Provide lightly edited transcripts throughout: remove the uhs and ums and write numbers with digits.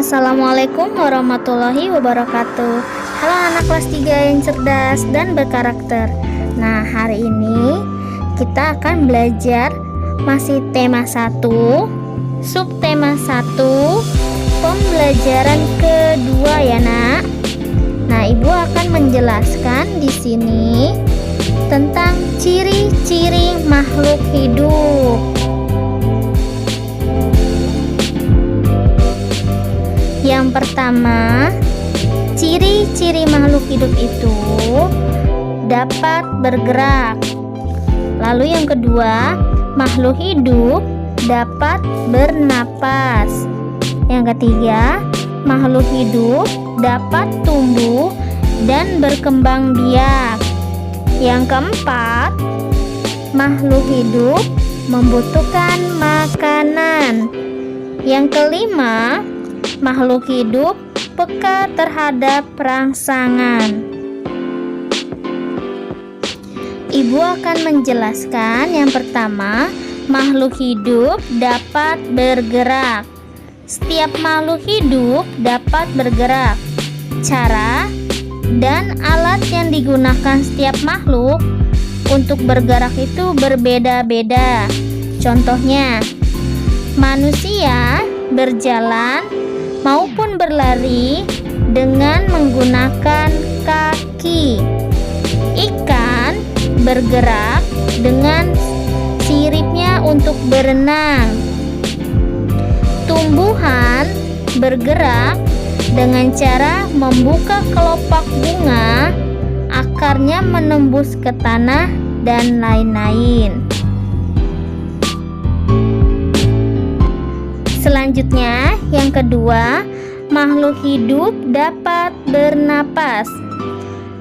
Assalamualaikum warahmatullahi wabarakatuh. Halo anak kelas 3 yang cerdas dan berkarakter. Nah, hari ini kita akan belajar masih tema 1, subtema 1, pembelajaran kedua ya, Nak. Nah, Ibu akan menjelaskan di sini tentang ciri-ciri makhluk hidup. Yang pertama, ciri-ciri makhluk hidup itu dapat bergerak. Lalu yang kedua, makhluk hidup dapat bernapas. Yang ketiga, makhluk hidup dapat tumbuh dan berkembang biak. Yang keempat, makhluk hidup membutuhkan makanan. Yang kelima, makhluk hidup peka terhadap rangsangan. Ibu akan menjelaskan yang pertama, makhluk hidup dapat bergerak. Setiap makhluk hidup dapat bergerak. Cara dan alat yang digunakan setiap makhluk untuk bergerak itu berbeda-beda. Contohnya, manusia berjalan maupun berlari dengan menggunakan kaki. Ikan bergerak dengan siripnya untuk berenang. Tumbuhan bergerak dengan cara membuka kelopak bunga, akarnya menembus ke tanah, dan lain-lain. Selanjutnya, yang kedua, makhluk hidup dapat bernapas.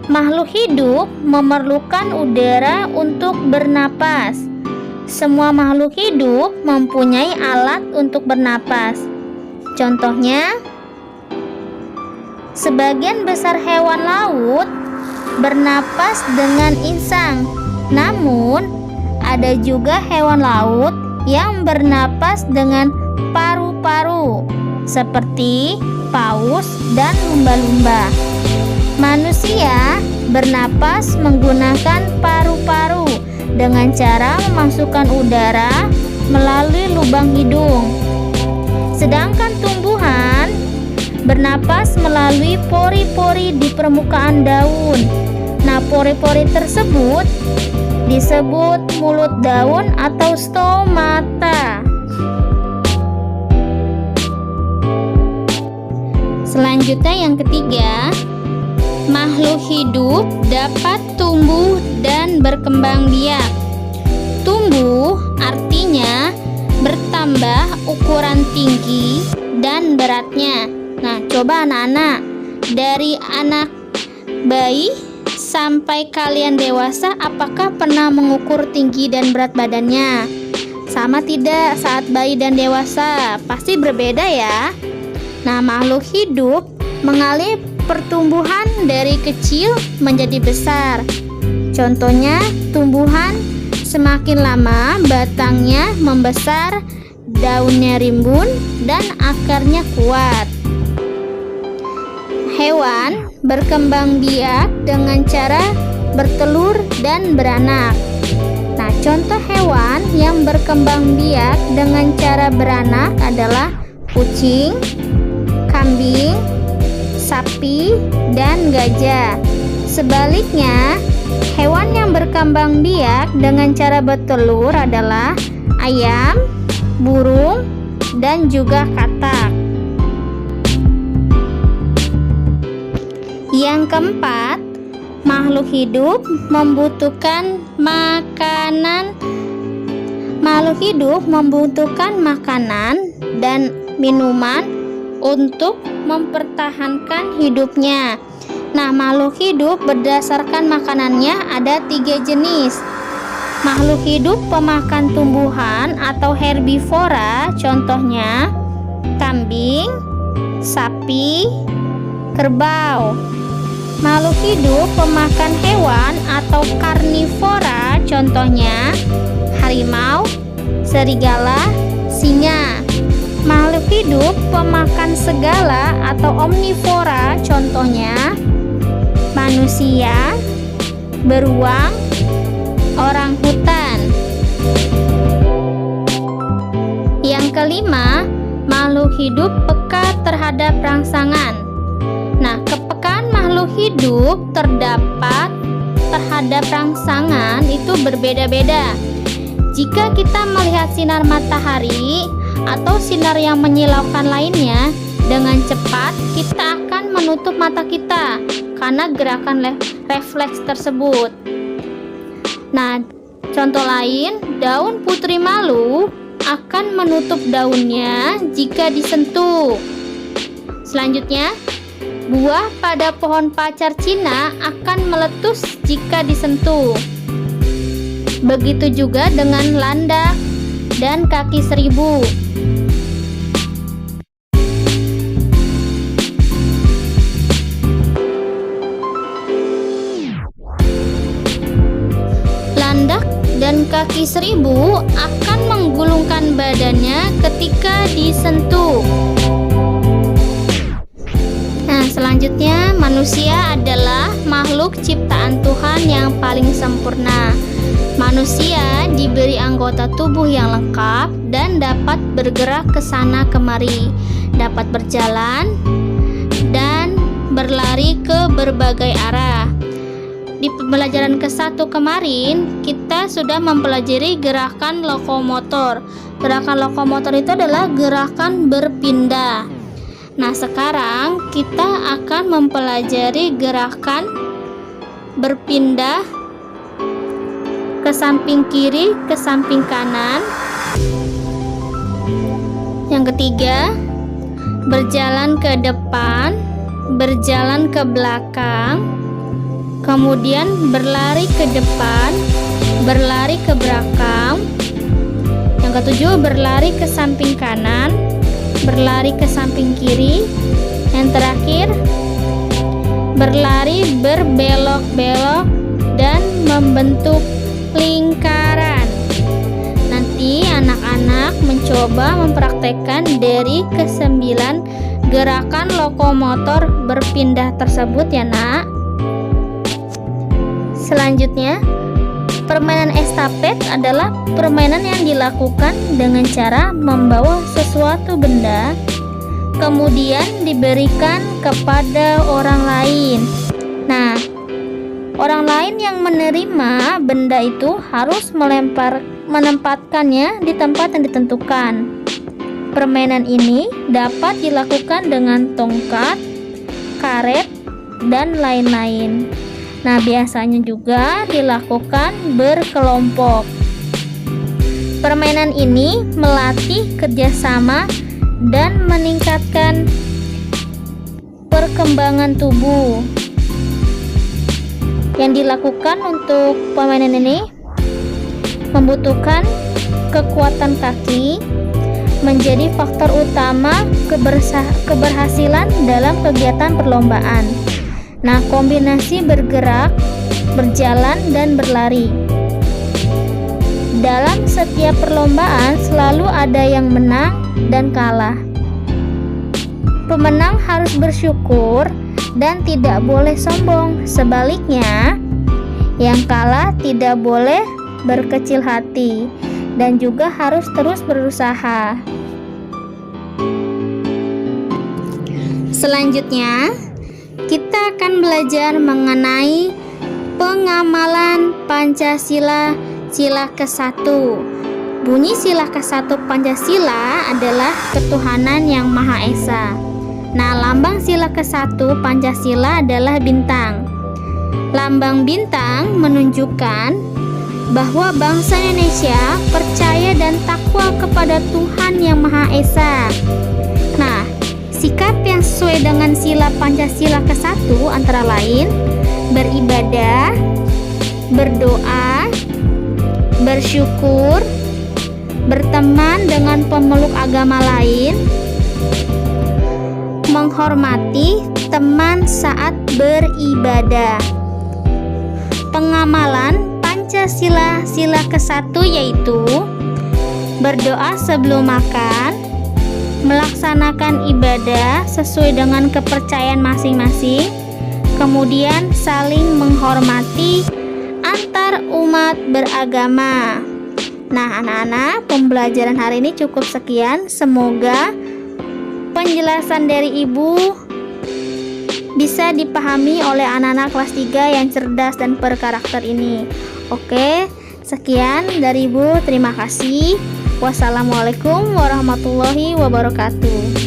Makhluk hidup memerlukan udara untuk bernapas. Semua makhluk hidup mempunyai alat untuk bernapas. Contohnya, sebagian besar hewan laut bernapas dengan insang. Namun, ada juga hewan laut yang bernapas dengan paru-paru, seperti paus dan lumba-lumba. Manusia bernapas menggunakan paru-paru dengan cara memasukkan udara melalui lubang hidung. Sedangkan tumbuhan bernapas melalui pori-pori di permukaan daun. Nah, pori-pori tersebut disebut mulut daun atau stomata. Selanjutnya yang ketiga, makhluk hidup dapat tumbuh dan berkembang biak. Tumbuh artinya bertambah ukuran tinggi dan beratnya. Nah, coba anak-anak, dari anak bayi sampai kalian dewasa, apakah pernah mengukur tinggi dan berat badannya? Sama tidak saat bayi dan dewasa? Pasti berbeda ya. Nah, makhluk hidup mengalami pertumbuhan dari kecil menjadi besar. Contohnya, tumbuhan semakin lama batangnya membesar, daunnya rimbun, dan akarnya kuat. Hewan berkembang biak dengan cara bertelur dan beranak. Nah, contoh hewan yang berkembang biak dengan cara beranak adalah kucing, kambing, sapi, dan gajah. Sebaliknya, hewan yang berkembang biak dengan cara bertelur adalah ayam, burung, dan juga katak. Yang keempat, makhluk hidup membutuhkan makanan. Makhluk hidup membutuhkan makanan dan minuman untuk mempertahankan hidupnya. Nah, makhluk hidup berdasarkan makanannya ada 3 jenis. Makhluk hidup pemakan tumbuhan atau herbivora, contohnya kambing, sapi, kerbau. Makhluk hidup pemakan hewan atau karnivora, contohnya harimau, serigala, singa. Makhluk hidup pemakan segala atau omnivora, contohnya manusia, beruang, orang hutan. Yang kelima, makhluk hidup peka terhadap rangsangan. Nah, kepekaan makhluk hidup terdapat terhadap rangsangan itu berbeda-beda. Jika kita melihat sinar matahari atau sinar yang menyilaukan lainnya dengan cepat, kita akan menutup mata kita karena gerakan refleks tersebut. Nah, contoh lain, daun putri malu akan menutup daunnya jika disentuh. Selanjutnya, buah pada pohon pacar Cina akan meletus jika disentuh. Begitu juga dengan landak dan kaki seribu. Landak dan kaki seribu akan menggulungkan badannya ketika disentuh. Nah, selanjutnya, manusia adalah makhluk ciptaan Tuhan yang paling sempurna. Manusia diberi anggota tubuh yang lengkap dan dapat bergerak ke sana kemari, dapat berjalan dan berlari ke berbagai arah. Di pembelajaran ke-1 kemarin, kita sudah mempelajari gerakan lokomotor. Gerakan lokomotor itu adalah gerakan berpindah. Nah, sekarang kita akan mempelajari gerakan berpindah ke samping kiri, ke samping kanan. Yang ketiga, berjalan ke depan, berjalan ke belakang, kemudian berlari ke depan, berlari ke belakang. Yang ketujuh, berlari ke samping kanan, berlari ke samping kiri. Yang terakhir, berlari berbelok-belok dan membentuk lingkaran. Nanti anak-anak mencoba mempraktekkan dari ke-9 gerakan lokomotor berpindah tersebut ya, Nak. Selanjutnya, permainan estafet adalah permainan yang dilakukan dengan cara membawa sesuatu benda kemudian diberikan kepada orang lain. Nah, orang lain yang menerima benda itu harus menempatkannya di tempat yang ditentukan. Permainan ini dapat dilakukan dengan tongkat, karet, dan lain-lain. Nah, biasanya juga dilakukan berkelompok. Permainan ini melatih kerjasama dan meningkatkan perkembangan tubuh. Yang dilakukan untuk permainan ini membutuhkan kekuatan kaki, menjadi faktor utama keberhasilan dalam kegiatan perlombaan. Nah, kombinasi bergerak, berjalan, dan berlari. Dalam setiap perlombaan selalu ada yang menang dan kalah. Pemenang harus bersyukur dan tidak boleh sombong. Sebaliknya, yang kalah tidak boleh berkecil hati dan juga harus terus berusaha. Selanjutnya, kita akan belajar mengenai pengamalan Pancasila sila ke-1. Bunyi sila ke-1 Pancasila adalah ketuhanan yang Maha Esa. Nah, lambang sila ke-1 Pancasila adalah bintang. Lambang bintang menunjukkan bahwa bangsa Indonesia percaya dan takwa kepada Tuhan yang Maha Esa. Nah, sikap yang sesuai dengan sila Pancasila ke-1 antara lain beribadah, berdoa, bersyukur, berteman dengan pemeluk agama lain, menghormati teman saat beribadah. Pengamalan Pancasila sila ke-1 yaitu berdoa sebelum makan, melaksanakan ibadah sesuai dengan kepercayaan masing-masing, kemudian saling menghormati antar umat beragama. Nah, anak-anak, pembelajaran hari ini cukup sekian. Semoga penjelasan dari Ibu bisa dipahami oleh anak-anak kelas 3 yang cerdas dan berkarakter ini. Oke, sekian dari Ibu. Terima kasih. Wassalamualaikum warahmatullahi wabarakatuh.